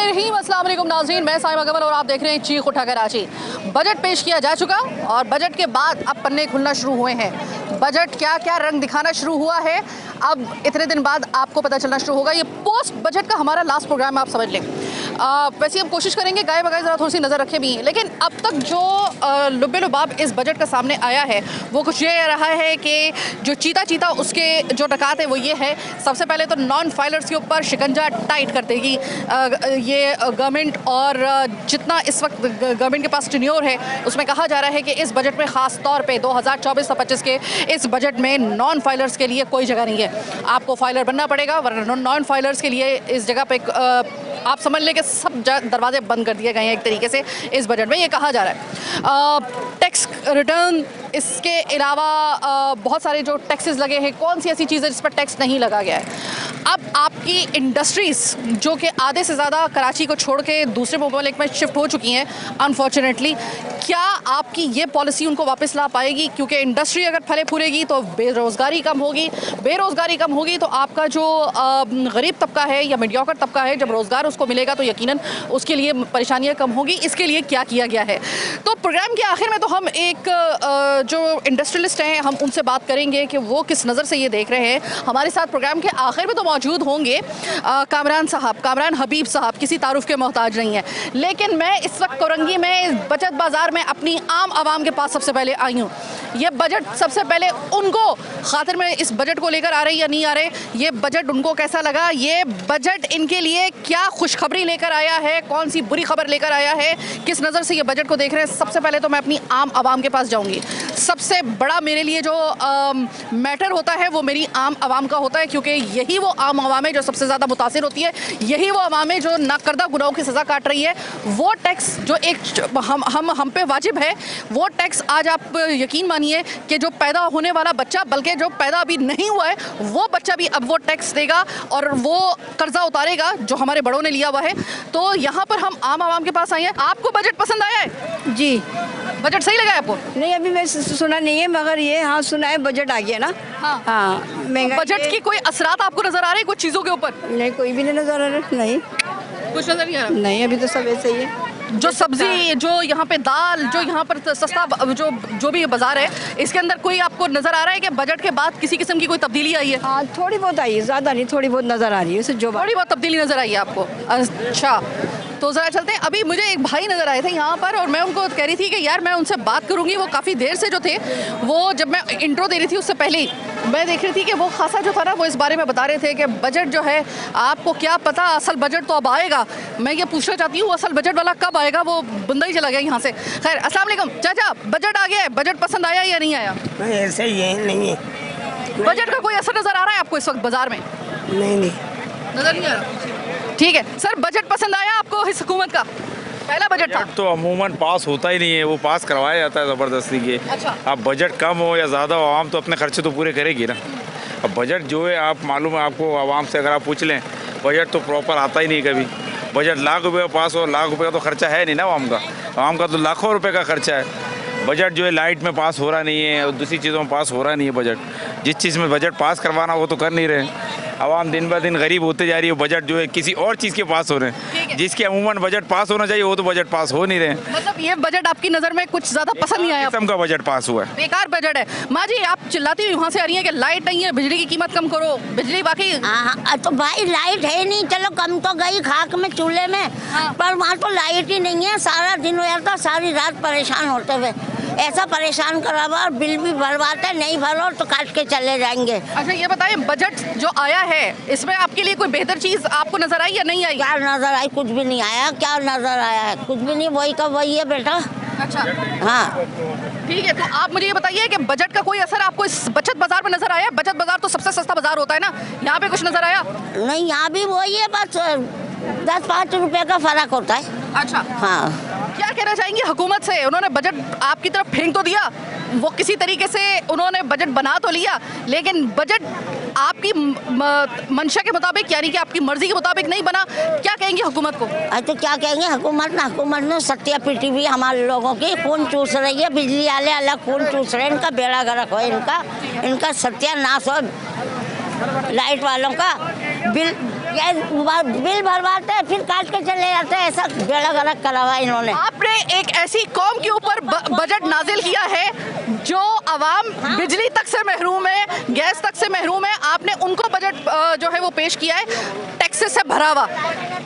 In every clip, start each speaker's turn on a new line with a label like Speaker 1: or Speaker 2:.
Speaker 1: बिस्मिल्लाहिर्रहमानिर्रहीम, अस्सलाम वालेकुम नाज़रीन, मैं साहिबा कमल और आप देख रहे हैं चीख उठा कर रांची। बजट पेश किया जा चुका और बजट के बाद अब पन्ने खुलना शुरू हुए हैं। बजट क्या क्या रंग दिखाना शुरू हुआ है, अब इतने दिन बाद आपको पता चलना शुरू होगा। ये पोस्ट बजट का हमारा लास्ट प्रोग्राम आप समझ लें। वैसे हम कोशिश करेंगे गाय बगाए ज़रा थोड़ी सी नज़र रखें भी, लेकिन अब तक जो लुब्बे लुबाब इस बजट का सामने आया है वो कुछ ये रहा है कि जो चीता उसके जो डकात है वो ये है, सबसे पहले तो नॉन फाइलर्स के ऊपर शिकंजा टाइट कर देगी ये गवर्नमेंट। और जितना इस वक्त गवर्नमेंट के पास टेन्योर है उसमें कहा जा रहा है कि इस बजट में ख़ास तौर पे 2024-25 के इस बजट में नॉन फाइलर्स के लिए कोई जगह नहीं है। आपको फाइलर बनना पड़ेगा, वरना नॉन फाइलर्स के लिए इस जगह पे आप समझ लें कि सब दरवाजे बंद कर दिए गए हैं एक तरीके से इस बजट में, ये कहा जा रहा है। टैक्स रिटर्न, इसके अलावा बहुत सारे जो टैक्सेस लगे हैं, कौन सी ऐसी चीज़ है जिस पर टैक्स नहीं लगा गया है। अब आपकी इंडस्ट्रीज़ जो कि आधे से ज़्यादा कराची को छोड़ के दूसरे मुल्क में शिफ्ट हो चुकी हैं अनफॉर्चुनेटली, क्या आपकी ये पॉलिसी उनको वापस ला पाएगी? क्योंकि इंडस्ट्री अगर फले फूलेगी तो बेरोज़गारी कम होगी, बेरोज़गारी कम होगी तो आपका जो गरीब तबका है या मीडियोकर तबका है, जब रोज़गार उसको मिलेगा तो यकीनन उसके लिए परेशानियाँ कम होगी। इसके लिए क्या किया गया है? तो प्रोग्राम के आखिर में तो हम एक जो इंडस्ट्रियलिस्ट हैं हम उनसे बात करेंगे कि वो किस नज़र से ये देख रहे हैं। हमारे साथ प्रोग्राम के आखिर में तो मौजूद होंगे कामरान साहब, कामरान हबीब साहब, किसी तारुफ के मोहताज नहीं है। लेकिन मैं इस वक्त कोरंगी में बचत बाज़ार में अपनी आम आवाम के पास सबसे पहले आई हूँ। ये बजट सबसे पहले उनको खातिर में इस बजट को लेकर आ रही या नहीं आ रहे, ये बजट उनको कैसा लगा, ये बजट इनके लिए क्या खुशखबरी लेकर आया है, कौन सी बुरी खबर लेकर आया है, किस नज़र से ये बजट को देख रहे हैं। सबसे पहले तो मैं अपनी आम आवाम के पास जाऊँगी। सबसे बड़ा मेरे लिए जो मैटर होता है वो मेरी आम आवाम का होता है, क्योंकि यही वो आम आवाम है जो सबसे ज़्यादा मुतासिर होती है, यही वो आवाम है जो नाकर्दा गुनाहों की सज़ा काट रही है। वो टैक्स जो एक हम पे वाजिब है, वो टैक्स आज आप यकीन मानिए कि जो पैदा होने वाला बच्चा, बल्कि जो पैदा अभी नहीं हुआ है वो बच्चा भी अब वो टैक्स देगा और वो कर्जा उतारेगा जो हमारे बड़ों ने लिया हुआ है। तो यहाँ पर हम आम आवाम के पास आए हैं। आपको बजट पसंद आया है?
Speaker 2: जी।
Speaker 1: बजट सही लगा है आपको?
Speaker 2: नहीं, अभी मैं सुना नहीं है, मगर ये हाँ सुना है, बजट आ गया ना। हाँ महंगाई
Speaker 1: बजट की कोई असरात आपको नजर आ रहे हैं कुछ चीज़ों के ऊपर?
Speaker 2: नहीं, कोई भी नहीं नजर आ रहा। नहीं,
Speaker 1: कुछ नजर नहीं आ रहा।
Speaker 2: नहीं, अभी तो सब ऐसे ही है।
Speaker 1: जो सब्जी, जो यहाँ पे दाल, जो यहाँ पर सस्ता जो भी बाजार है, इसके अंदर कोई आपको नजर आ रहा है कि बजट के बाद किसी किस्म की कोई तब्दीली आई है?
Speaker 2: हाँ, थोड़ी बहुत आई है, ज़्यादा नहीं, थोड़ी बहुत नजर आ रही है। जो
Speaker 1: थोड़ी बहुत तब्दीली नजर आई है आपको? अच्छा, तो ज़रा चलते हैं। अभी मुझे एक भाई नज़र आए थे यहाँ पर और मैं उनको कह रही थी कि यार मैं उनसे बात करूँगी। वो काफ़ी देर से जो थे, वो जब मैं इंट्रो दे रही थी उससे पहले ही मैं देख रही थी कि वो खासा जो था ना वो इस बारे में बता रहे थे कि बजट जो है, आपको क्या पता असल बजट तो अब आएगा। मैं ये पूछना चाहती हूँ असल बजट वाला कब आएगा? वो बंदा ही चला गया यहाँ से। खैर, अस्सलाम वालेकुम चाचा, बजट आ गया है, बजट पसंद आया या नहीं आया?
Speaker 3: ऐसे ही है, नहीं है।
Speaker 1: बजट का कोई असर नज़र आ रहा है आपको इस वक्त बाजार में?
Speaker 3: नहीं,
Speaker 1: नज़र नहीं आ रहा। ठीक है सर, बजट पसंद आया आपको इस हुकूमत का? पहला बजट था
Speaker 4: तो अमूमन पास होता ही नहीं है, वो पास करवाया जाता है ज़बरदस्ती के।
Speaker 1: अच्छा।
Speaker 4: अब बजट कम हो या ज़्यादा हो, आवाम तो अपने खर्चे तो पूरे करेगी ना। अब बजट जो है, आप मालूम है आपको, आवाम से अगर आप पूछ लें, बजट तो प्रॉपर आता ही नहीं कभी। बजट लाख रुपये पास हो, लाख रुपये का तो खर्चा है नहीं ना आवाम का। आवाम का तो लाखों रुपये का खर्चा है। बजट जो है लाइट में पास हो रहा नहीं है और दूसरी चीज़ों में पास हो रहा नहीं है बजट। जिस चीज़ में बजट पास करवाना वो तो कर नहीं रहे। आवाम दिन ब दिन गरीब होते जा रही है, बजट जो है किसी और चीज़ के पास हो रहे हैं। जिसके अमूमन बजट पास होना चाहिए वो तो बजट पास हो नहीं रहे।
Speaker 1: मतलब ये बजट आपकी नज़र में कुछ ज़्यादा पसंद नहीं आया?
Speaker 4: किस्म का बजट पास हुआ है,
Speaker 1: बेकार बजट है। माँ जी, आप चिल्लाती हुई वहाँ से आ रही हैं कि लाइट नहीं है, बिजली की कीमत कम करो। बिजली बाकी
Speaker 5: तो भाई लाइट है नहीं, चलो कम तो गई खाक में चूल्हे में, पर वहाँ तो लाइट ही नहीं है। सारा दिन हो जाता, सारी रात परेशान होते हुए, ऐसा परेशान करा हुआ, और बिल भी भरवाते, नहीं भरो तो काट के चले जाएंगे।
Speaker 1: अच्छा ये बताइए, बजट जो आया है इसमें आपके लिए कोई बेहतर चीज़ आपको नजर आई या नहीं आई?
Speaker 5: क्या नजर आई? कुछ भी नहीं आया। क्या नजर आया है? कुछ भी नहीं, वही का वही है बेटा।
Speaker 1: अच्छा,
Speaker 5: हाँ
Speaker 1: ठीक है। तो आप मुझे ये बताइए कि बजट का कोई असर आपको इस बचत बाजार में नजर आया? बचत बाजार तो सबसे सस्ता बाजार होता है ना, यहाँ पे कुछ नजर आया?
Speaker 5: नहीं, यहाँ भी वही है, बस 10-5 रुपए का फर्क होता है।
Speaker 1: अच्छा,
Speaker 5: हाँ।
Speaker 1: क्या कहना चाहेंगे हुकूमत से? उन्होंने बजट आपकी तरफ फेंक तो दिया, वो किसी तरीके से उन्होंने बजट बना तो लिया, लेकिन बजट आपकी मंशा के मुताबिक, यानी कि आपकी मर्जी के मुताबिक नहीं बना। क्या कहेंगे हुकूमत को?
Speaker 5: तो क्या कहेंगे हुकूमत ने सत्या पीटी भी हमारे लोगों की, खून चूस रही है। बिजली वाले अलग खून चूस रहे हैं, इनका बेड़ा गर्क हो, इनका सत्यानाश हो। लाइट वालों का बिल बिल भरवाते हैं फिर काट के चले जाते हैं, ऐसा अलग अलग करा हुआ इन्होंने।
Speaker 1: आपने एक ऐसी कौम के ऊपर बजट नाजिल किया है जो आवाम बिजली तक से महरूम है, गैस तक से महरूम है, आपने उनको बजट जो है वो पेश किया है टैक्सेस से भरा हुआ।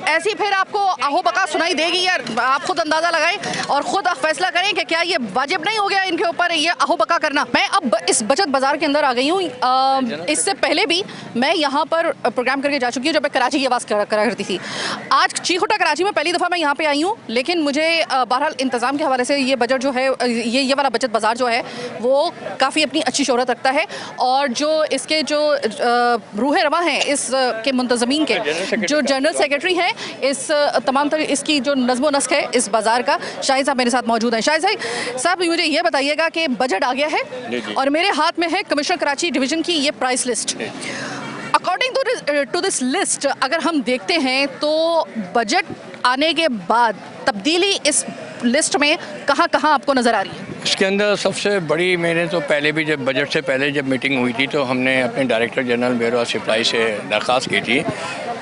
Speaker 1: ऐसी फिर आपको अहो बका सुनाई देगी यार, आप खुद अंदाजा लगाएं और खुद आप फैसला करें कि क्या ये वाजिब नहीं हो गया इनके ऊपर ये अहो बका करना। मैं अब इस बचत बाजार के अंदर आ गई हूँ। इससे पहले भी मैं यहाँ पर प्रोग्राम करके जा चुकी हूँ जब मैं कराची की आवाज़ करा करती थी। आज चीखोटा कराची में पहली दफ़ा मैं यहाँ पे आई हूँ, लेकिन मुझे बहरहाल इंतज़ाम के हवाले से ये बजट जो है ये वाला बचत बाज़ार जो है वो काफ़ी अपनी अच्छी शोहरत रखता है। और जो इसके जो रूह रवा हैं इस के मुंतज़मीन के जो जनरल सेक्रेटरी हैं, इस तमाम तरह इसकी जो नज़्म नस्क है इस बाज़ार का, शाहिद साहब मेरे साथ मौजूद हैं। शाहिद साहब मुझे ये बताइएगा कि बजट आ गया है और मेरे हाथ में है कमिश्नर कराची डिवीज़न की ये price list. According to this list अगर हम देखते हैं तो बजट आने के बाद तब्दीली इस लिस्ट में कहाँ कहाँ आपको नज़र आ रही है?
Speaker 6: इसके अंदर सबसे बड़ी, मैंने तो पहले भी जब बजट से पहले जब मीटिंग हुई थी तो हमने अपने director general bureau of supply से दरख्वास्त की थी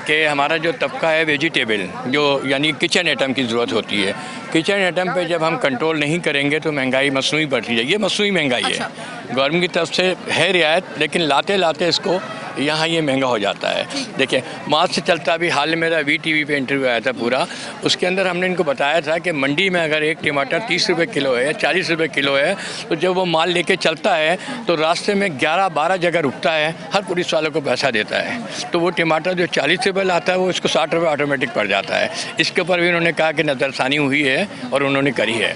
Speaker 6: कि हमारा जो तबका है वेजिटेबल जो यानी किचन आइटम की ज़रूरत होती है, किचन आइटम पे जब हम कंट्रोल नहीं करेंगे तो महंगाई मसनूई बढ़ती जाएगी। ये मसनूई महंगाई है, गवर्नमेंट की तरफ से है रियायत, लेकिन लाते लाते इसको यहाँ ये महंगा हो जाता है। देखिए मार्च से चलता, अभी हाल में मेरा VTV पे इंटरव्यू आया था पूरा, उसके अंदर हमने इनको बताया था कि मंडी में अगर एक टमाटर 30 रुपये किलो है या 40 रुपये किलो है तो जब वो माल लेके चलता है तो रास्ते में 11-12 जगह रुकता है, हर पुलिस वालों को पैसा देता है, तो वो टमाटर जो 40 रुपये लाता है वो इसको 60 रुपये ऑटोमेटिक पड़ जाता है। इसके ऊपर भी उन्होंने कहा कि नज़रसानी हुई है और उन्होंने करी है।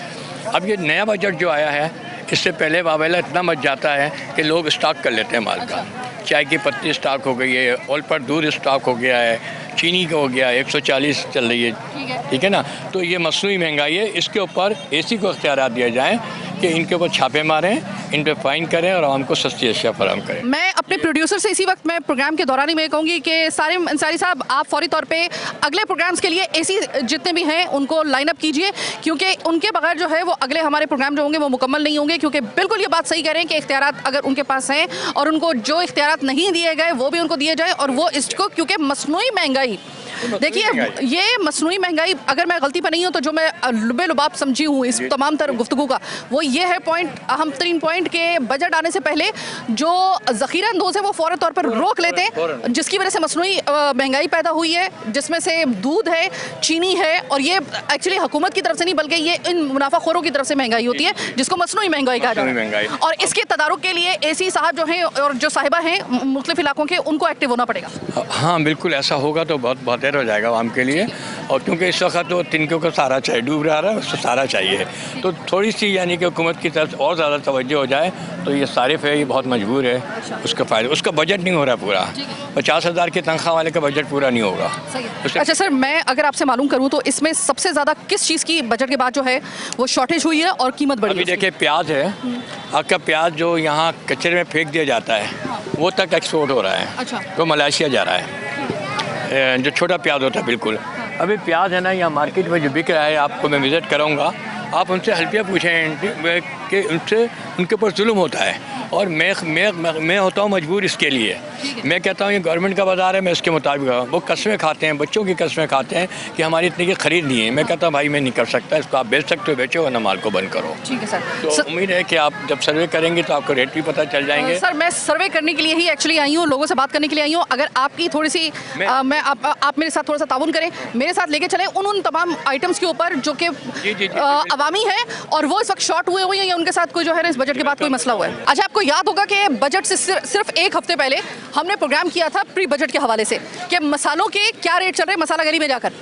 Speaker 6: अब ये नया बजट जो आया है इससे पहले वावेला इतना मच जाता है कि लोग स्टॉक कर लेते हैं माल का, चाय की पत्ती स्टॉक हो गई है, ऑयल पर दूध स्टॉक हो गया है, चीनी का हो गया 140 चल रही है, ठीक है ना। तो ये मसनूई महंगाई है, इसके ऊपर AC को इख्तियारात दिया जाए कि इनके ऊपर छापे मारें, इन पर फाइन करें और आवाम को सस्ती अशिया फराहम करें।
Speaker 1: मैं अपने प्रोड्यूसर से इसी वक्त मैं प्रोग्राम के दौरान ही मैं कहूँगी कि सारिम अंसारी साहब आप फौरी तौर पे अगले प्रोग्राम्स के लिए AC जितने भी हैं उनको लाइन अप कीजिए, क्योंकि उनके बगैर जो है वो अगले हमारे प्रोग्राम जो होंगे वो मुकम्मल नहीं होंगे। क्योंकि बिल्कुल ये बात सही कह रहे हैं कि इख्तियारात अगर उनके पास हैं और उनको जो इख्तियारात नहीं दिए गए वो भी उनको दिए जाए, और वो इसको क्योंकि मसनूई महंगाई, देखिए ये मसनूई महंगाई, अगर मैं गलती पर नहीं हूँ तो जो मैं लुबे लुबाब समझी हूँ इस तमाम तरह गुफ्तगू का वो ये है पॉइंट, अहम तरीन पॉइंट के बजट आने से पहले जो ज़ख़ीरा अंदोज़ है वो फ़ौरन तौर पर रोक लेते हैं, जिसकी वजह से मसनूई महंगाई पैदा हुई है, जिसमें से दूध है, चीनी है, और ये एक्चुअली हुकूमत की तरफ से नहीं बल्कि ये इन मुनाफाखोरों की तरफ से महंगाई होती है जिसको मसनूई महंगाई कहा जाता है। और इसके तदारुक के लिए AC साहब जो हैं और जो साहिबा हैं मुख्तलिफ इलाकों के, उनको एक्टिव होना पड़ेगा।
Speaker 6: हाँ बिल्कुल, ऐसा होगा तो बहुत बेहतर हो जाएगा आवाम के लिए। और क्योंकि इस वक्त तो तिनकों का सहारा चाहिए, डूब रहा है उसको सहारा चाहिए, तो थोड़ी सी यानी कि हुकूमत की तरफ और ज़्यादा तवज्जो हो जाए तो ये सारिफ है, ये बहुत मजबूर है, उसका फ़ायदा, उसका बजट नहीं हो रहा पूरा, 50,000 की तनख्वाह वाले का बजट पूरा नहीं होगा।
Speaker 1: अच्छा सर, मैं अगर आपसे मालूम करूँ तो इसमें सबसे ज़्यादा किस चीज़ की बजट के बाद जो है वो शॉर्टेज हुई है और कीमत बढ़ी है?
Speaker 6: अभी देखिए प्याज है, आपका प्याज जो यहाँ कचरे में फेंक दिया जाता है वो तक एक्सपोर्ट हो रहा है।
Speaker 1: अच्छा।
Speaker 6: तो मलेशिया जा रहा है, जो छोटा प्याज होता है बिल्कुल। अभी प्याज है ना यहाँ मार्केट में जो बिक रहा है, आपको मैं विज़िट कराऊंगा, आप उनसे हल्फिया पूछें कि उनसे उनके ऊपर जुल्म होता है, और मैं होता हूँ मजबूर इसके लिए। मैं कहता हूँ ये गवर्नमेंट का बाज़ार है, मैं इसके मुताबिक वो कस्में खाते हैं, बच्चों की कस्में खाते हैं कि हमारी इतनी की ख़रीद नहीं है। मैं कहता हूँ भाई मैं नहीं कर सकता, इसको आप बेच सकते हो बेचो, वरना माल को बंद करो।
Speaker 1: ठीक है सर।
Speaker 6: तो उम्मीद है कि आप जब सर्वे करेंगे तो आपको रेट भी पता चल जाएंगे।
Speaker 1: सर मैं सर्वे करने के लिए ही एक्चुअली आई हूँ, लोगों से बात करने के लिए आई हूँ। अगर आपकी थोड़ी सी आप मेरे साथ थोड़ा सा ताउन करें, मेरे साथ लेके चलें उन तमाम आइटम्स के ऊपर जो कि अवामी है और वो इस वक्त शॉर्ट हुए हुए हैं या उनके साथ कोई जो है इस बजट के बाद कोई मसला हुआ है। अच्छा, आपको याद होगा कि बजट से सिर्फ एक हफ्ते पहले हमने प्रोग्राम किया था प्री बजट के हवाले से कि मसालों के क्या रेट चल रहे हैं मसाला गली में जाकर।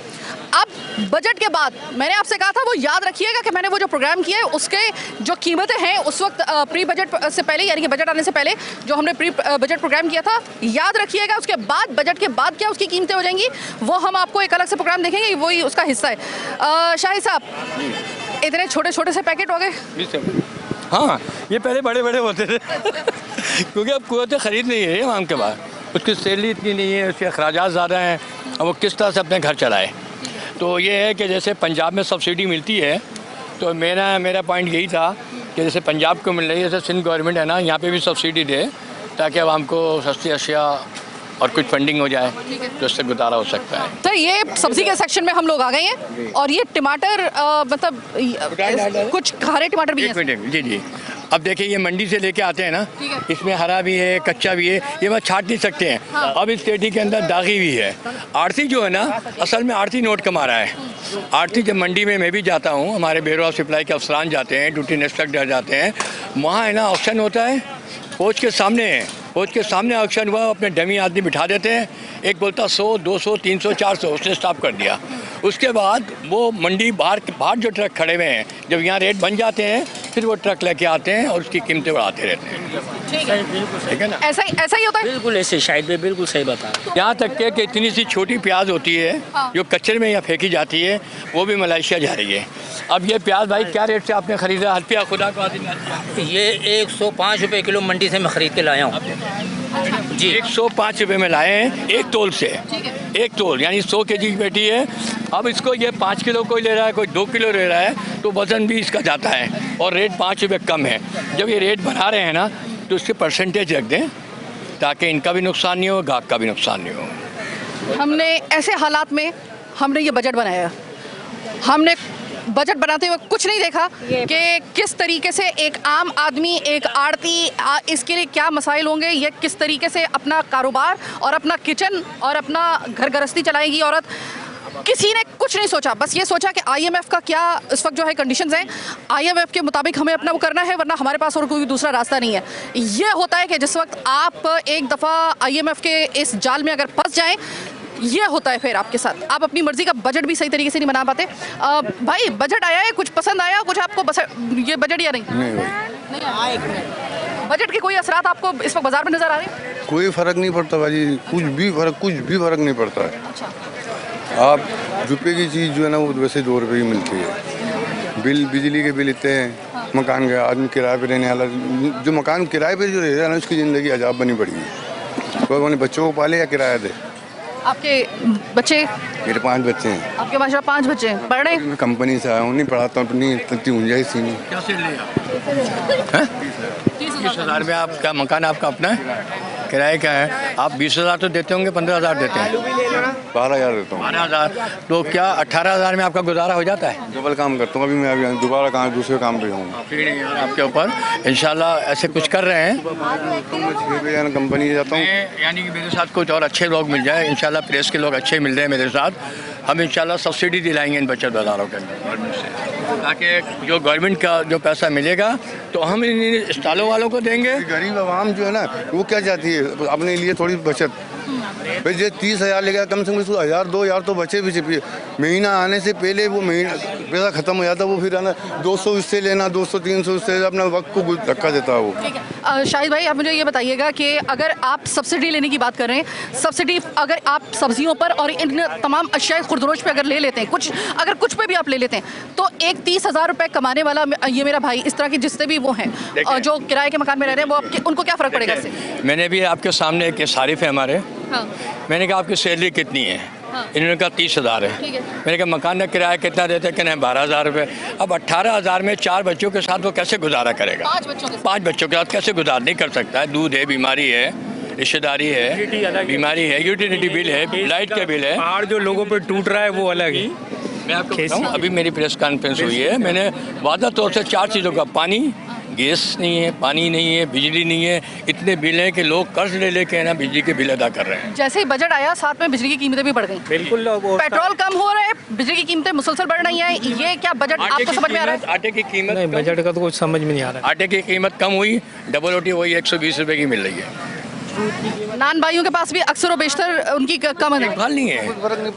Speaker 1: अब बजट के बाद मैंने आपसे कहा था वो याद रखिएगा कि मैंने वो जो प्रोग्राम किया है उसके जो कीमतें हैं उस वक्त प्री बजट से पहले यानी कि बजट आने से पहले जो हमने प्री बजट प्रोग्राम किया था, याद रखिएगा। उसके बाद बजट के बाद क्या उसकी कीमतें हो जाएंगी वो हम आपको एक अलग से प्रोग्राम देखेंगे, वही उसका हिस्सा है। शाहिद साहब, इतने छोटे छोटे से पैकेट हो गए।
Speaker 6: हाँ, ये पहले बड़े बड़े होते थे क्योंकि अब कुव्वत ख़रीद नहीं है आम के बाद, उसकी सैलरी इतनी नहीं है, उसके अखराजात ज़्यादा हैं, और वो किस तरह से अपने घर चलाए। तो ये है कि जैसे पंजाब में सब्सिडी मिलती है, तो मेरा पॉइंट यही था कि जैसे पंजाब को मिल रही है, जैसे सिंध गवर्नमेंट है ना, यहाँ पे भी सब्सिडी दे ताकि आवाम को सस्ती अशिया और कुछ फंडिंग हो जाए तो उससे गुजारा हो सकता है।
Speaker 1: तो ये सब्जी के सेक्शन में हम लोग आ गए हैं और ये टमाटर मतलब कुछ हरे टमाटर भी
Speaker 6: एक
Speaker 1: हैं।
Speaker 6: मिनट, जी जी। अब देखिए ये मंडी से लेके आते हैं ना,
Speaker 1: ठीक है।
Speaker 6: इसमें हरा भी है, कच्चा भी है, ये बात छाट नहीं सकते हैं।
Speaker 1: हाँ।
Speaker 6: अब इस पेटी के अंदर दागी भी है। आड़ती जो है ना, असल में आड़ती नोट कमा रहा है। आड़ती जब मंडी में मैं भी जाता हूँ, हमारे ब्यूरो ऑफ सप्लाई के अफसरान जाते हैं, ड्यूटी इंस्पेक्टर जाते हैं, वहाँ है ना ऑक्शन होता है, फौज के सामने है, फौज के सामने ऑक्शन हुआ, अपने डमी आदमी बिठा देते हैं, एक बोलता 100, 200, 300, 400, उसने स्टॉप कर दिया। उसके बाद वो मंडी बाहर जो ट्रक खड़े हुए हैं, जब यहाँ रेट बन जाते हैं, फिर वो ट्रक लेके आते हैं और उसकी कीमतें बढ़ाते रहते हैं। ठीक है ना?
Speaker 1: ऐसा ही होता है।
Speaker 3: बिल्कुल ऐसे, शायद भी बिल्कुल सही बता।
Speaker 6: यहाँ तक के कि इतनी सी छोटी प्याज होती है जो कचरे में या फेंकी जाती है, वो भी मलेशिया जा रही है। अब ये प्याज भाई क्या रेट से आपने खरीदा? हल्फिया खुदा को
Speaker 3: ये 105 रुपये किलो मंडी से मैं खरीद के लाया हूँ जी।
Speaker 6: 105 रुपये में लाए हैं एक तोल से, एक तोल यानी 100 kg की पेटी है। अब इसको ये 5 किलो कोई ले रहा है, कोई 2 किलो ले रहा है, तो वज़न भी इसका जाता है और रेट 5 रुपये कम है। जब ये रेट बना रहे हैं ना, तो उसके परसेंटेज रख दें ताकि इनका भी नुकसान नहीं हो, ग्राहक का भी नुकसान नहीं हो।
Speaker 1: हमने ऐसे हालात में हमने ये बजट बनाया। हमने बजट बनाते हुए कुछ नहीं देखा कि किस तरीके से एक आम आदमी, एक आड़ती, इसके लिए क्या मसाइल होंगे, ये किस तरीके से अपना कारोबार और अपना किचन और अपना घर गृहस्थी चलाएगी औरत। किसी ने कुछ नहीं सोचा, बस ये सोचा कि आईएमएफ का क्या इस वक्त जो है कंडीशंस हैं, आईएमएफ के मुताबिक हमें अपना वो करना है, वरना हमारे पास और कोई दूसरा रास्ता नहीं है। ये होता है कि जिस वक्त आप एक दफ़ा आईएमएफ के इस जाल में अगर फंस जाएं, ये होता है फिर आपके साथ, आप अपनी मर्जी का बजट भी सही तरीके से नहीं बना पाते। भाई बजट आया है, कुछ पसंद आया कुछ आपको ये बजट या नहीं? नहीं आया। बजट के कोई असरात आपको इस वक्त बाजार में नजर आ रहे हैं?
Speaker 7: कोई फ़र्क नहीं पड़ता भाजी, कुछ भी फ़र्क नहीं पड़ता है।
Speaker 1: अच्छा।
Speaker 7: आप रुपये की चीज़ जो है ना, वो वैसे 2 रुपये की मिलती है। बिल, बिजली के बिल इतने हैं, मकान के आदमी किराए पे रहने वाला, जो मकान किराए पे जो रह रहा है ना, उसकी ज़िंदगी अजाब बनी पड़ी है। तो अपने बच्चों को पाले या किराया दे।
Speaker 1: आपके बच्चे?
Speaker 7: मेरे 5 बच्चे हैं।
Speaker 1: आपके माशाल्लाह 5 बच्चे हैं, पढ़ रहे हैं?
Speaker 7: मैं कंपनी से आया हूँ, नहीं पढ़ाता हूँ, नहीं इतनी गुंजाइश ही नहीं।
Speaker 6: क्या से लिया? 30,000 में आपका मकान आपका अपना है? किराए का है? आप 20,000 तो देते होंगे, 15,000 देते हैं?
Speaker 7: 12,000 देता हूँ।
Speaker 6: 12,000 तो क्या 18,000 में आपका गुजारा हो जाता है?
Speaker 7: डबल काम करता हूँ अभी मैं, अभी दोबारा काम दूसरे काम पे हूँ।
Speaker 6: आपके ऊपर इंशाल्लाह ऐसे कुछ कर रहे हैं।
Speaker 7: 6 बजे कंपनी जाता हूँ।
Speaker 6: यानी कि मेरे साथ कुछ और अच्छे लोग मिल जाए इंशाल्लाह, प्रेस के लोग अच्छे मिल रहे हैं मेरे साथ, हम इंशाल्लाह सब्सिडी दिलाएंगे इन बचत बाज़ारों के अंदर गवर्नमेंट से, ताकि जो गवर्नमेंट का जो पैसा मिलेगा तो हम इन स्टॉलों वालों को देंगे।
Speaker 7: गरीब आवाम जो है ना, वो क्या चाहती है अपने लिए थोड़ी बचत। भाई जो 30,000 लेगा, कम से कम उसको 1,000-2,000 तो बचे भी चाहिए। महीना आने से पहले वो महीना पैसा ख़त्म हो जाता, वो फिर आना 200 इससे लेना, 200-300 इससे, अपना वक्त को धक्का देता है वो।
Speaker 1: शाहिद भाई, आप मुझे ये बताइएगा कि अगर आप सब्सिडी लेने की बात कर रहे हैं, सब्सिडी अगर आप सब्जियों पर और इन तमाम अशिया खुर्दरोश पे अगर ले लेते हैं, कुछ पे भी आप ले लेते हैं, तो एक 30,000 रुपये कमाने वाला ये मेरा भाई, इस तरह के जितने भी वो हैं जो किराए के मकान में रह रहे हैं, वो उनको क्या फ़र्क पड़ेगा इससे?
Speaker 6: मैंने भी आपके सामने एक सारिफ है हमारे,
Speaker 1: हाँ।
Speaker 6: मैंने कहा आपकी सैलरी कितनी है?
Speaker 1: हाँ।
Speaker 6: इन्होंने कहा 30,000 है।
Speaker 1: ठीक है।
Speaker 6: मैंने कहा मकान का किराया कितना देते हैं? कहना है 12,000 रुपये। अब 18,000 में 4 बच्चों के साथ वो कैसे गुजारा करेगा?
Speaker 1: 5 बच्चों के साथ?
Speaker 6: 5 बच्चों के साथ कैसे गुजार नहीं कर सकता है? दूध है, बीमारी है, रिश्तेदारी है, बीमारी है, यूटिलिटी बिल है, लाइट का बिल है,
Speaker 8: पहाड़ जो लोगों पे टूट रहा है वो अलग है।
Speaker 6: मैं आपको बताऊं, अभी मेरी प्रेस कॉन्फ्रेंस हुई है, मैंने वादा तौर से 4 चीज़ों का, पानी, गैस नहीं है, पानी नहीं है, बिजली नहीं है, इतने बिल हैं कि लोग कर्ज ले लेके ना बिजली के बिल अदा कर रहे हैं।
Speaker 1: जैसे ही बजट आया, साथ में बिजली की कीमतें भी बढ़ गई।
Speaker 8: बिल्कुल,
Speaker 1: पेट्रोल कम हो रहा है, बिजली की कीमतें मुसलसल बढ़ रही हैं। ये क्या बजट आपको समझ में आ रहा है?
Speaker 6: आटे की कीमत
Speaker 8: नहीं, बजट का तो कुछ समझ में नहीं आ रहा।
Speaker 6: आटे की कीमत कम हुई, डबल रोटी वही 120 रुपये की मिल रही है।
Speaker 1: नान भाइयों के पास भी अक्सर व बेशतर उनकी कम है।
Speaker 6: हाल नहीं है,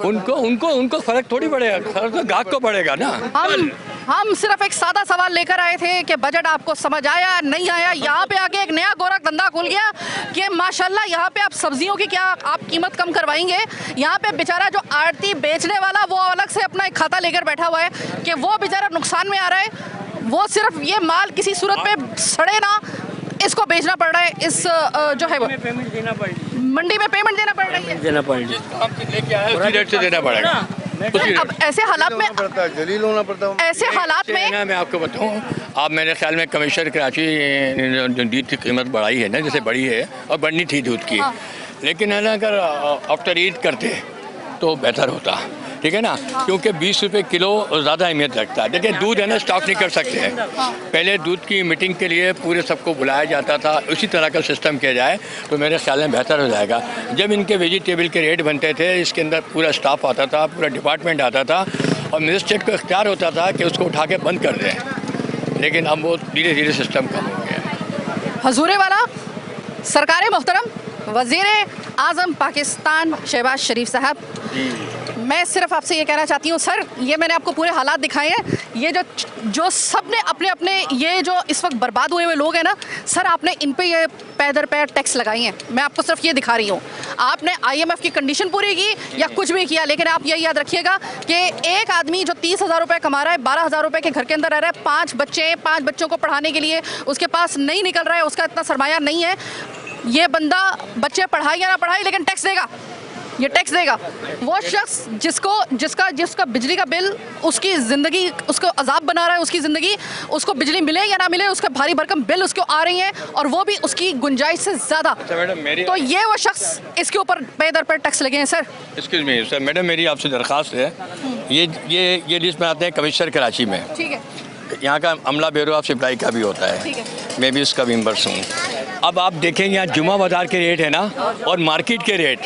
Speaker 6: उनको फर्क थोड़ी पड़ेगा, फर्क तो ग्राहक को पड़ेगा ना।
Speaker 1: हम सिर्फ एक सादा सवाल लेकर आए थे कि बजट आपको समझ आया नहीं आया। यहाँ पे आके एक नया गोरख धंधा खुल गया कि माशाल्लाह यहाँ पे आप सब्जियों की क्या आप कीमत कम करवाएंगे। यहाँ पे बेचारा जो आड़ती बेचने वाला वो अलग से अपना एक खाता लेकर बैठा हुआ है कि वो बेचारा नुकसान में आ रहा है। वो सिर्फ ये माल किसी सूरत पे सड़े ना, इसको बेचना पड़ रहा है। इस जो है वो
Speaker 8: पेमेंट देना पड़ेगी,
Speaker 1: मंडी में पेमेंट देना पड़ रही है,
Speaker 3: देना पड़ेगी,
Speaker 6: उसी रेट से देना पड़ेगा।
Speaker 1: अब ऐसे हालात में
Speaker 7: जलील होना पड़ता है।
Speaker 1: ऐसे हालात में
Speaker 6: मैं आपको बताऊं, आप मेरे ख्याल में कमिश्नर कराची जो दूध की कीमत बढ़ाई है ना, जैसे बढ़ी है और बढ़नी थी दूध की, लेकिन है ना अगर आफ्टर ईद करते तो बेहतर होता, ठीक है ना, क्योंकि 20 रुपये किलो ज़्यादा अहमियत रखता है। देखिए दूध है ना स्टॉक नहीं कर सकते हैं, पहले दूध की मीटिंग के लिए पूरे सबको बुलाया जाता था, उसी तरह का सिस्टम किया जाए तो मेरे ख्याल में बेहतर हो जाएगा। जब इनके वेजिटेबल के रेट बनते थे, इसके अंदर पूरा स्टाफ आता था, पूरा डिपार्टमेंट आता था और मजिस्ट्रेट को इख्तियार होता था कि उसको उठा के बंद कर दें, लेकिन अब वो धीरे धीरे सिस्टम कम हो गया।
Speaker 1: हजूरे वाला सरकार मोहतरम वज़ीर आज़म पाकिस्तान शहबाज शरीफ साहब, मैं सिर्फ आपसे ये कहना चाहती हूँ सर, ये मैंने आपको पूरे हालात दिखाए हैं, ये जो सब ने अपने अपने ये जो इस वक्त बर्बाद हुए हुए लोग हैं ना सर, आपने इन पे ये पैर दर पैर टैक्स लगाई हैं। मैं आपको सिर्फ ये दिखा रही हूँ, आपने IMF की कंडीशन पूरी की या कुछ भी किया, लेकिन आप यही याद रखिएगा कि एक आदमी जो 30,000 रुपये कमा रहा है, 12,000 रुपये के घर के अंदर रह रहा है, 5 बच्चों को पढ़ाने के लिए उसके पास नहीं निकल रहा है, उसका इतना सरमाया नहीं है, ये बंदा बच्चे पढ़ाई या ना पढ़ाई लेकिन टैक्स देगा, ये टैक्स देगा। वो शख्स जिसका बिजली का बिल उसकी ज़िंदगी उसको अजाब बना रहा है, उसकी ज़िंदगी, उसको बिजली मिले या ना मिले उसका भारी भरकम बिल उसको आ रही है और वो भी उसकी गुंजाइश से ज़्यादा। तो ये वो शख्स, इसके ऊपर पे दर पे टैक्स लगे हैं sir.
Speaker 6: Excuse me sir, madam मेरी आपसे दरख्वास्त है, ये लिस्ट में आते हैं कमिश्नर कराची में,
Speaker 1: ठीक है,
Speaker 6: यहाँ का अमला ब्यूरो ऑफ सप्लाई का भी होता है,
Speaker 1: ठीक है,
Speaker 6: मैं भी इसका मेंबर्स हूँ। अब आप देखेंगे यहाँ जुमा बाज़ार के रेट है ना और मार्केट के रेट,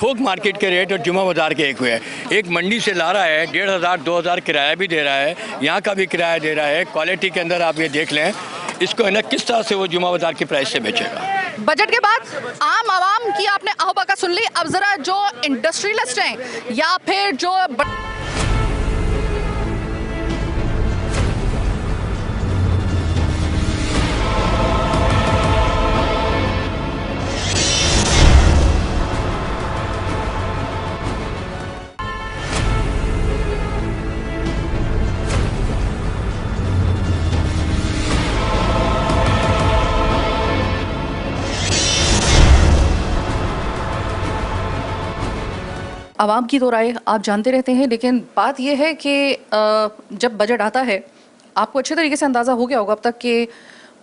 Speaker 6: थोक मार्केट के रेट और जुमा बाज़ार के एक हुए हैं। एक मंडी से ला रहा है 1,500-2,000 किराया भी दे रहा है, यहाँ का भी किराया दे रहा है, क्वालिटी के अंदर आप ये देख लें, इसको है ना किस तरह से वो जुमा बाज़ार की प्राइस से बेचेगा।
Speaker 1: बजट के बाद आम आवाम की आपने आहवाका सुन ली, अब ज़रा जो इंडस्ट्रियलिस्ट हैं या फिर जो आवाम की तो राय आप जानते रहते हैं, लेकिन बात यह है कि जब बजट आता है आपको अच्छे तरीके से अंदाज़ा हो गया होगा अब तक कि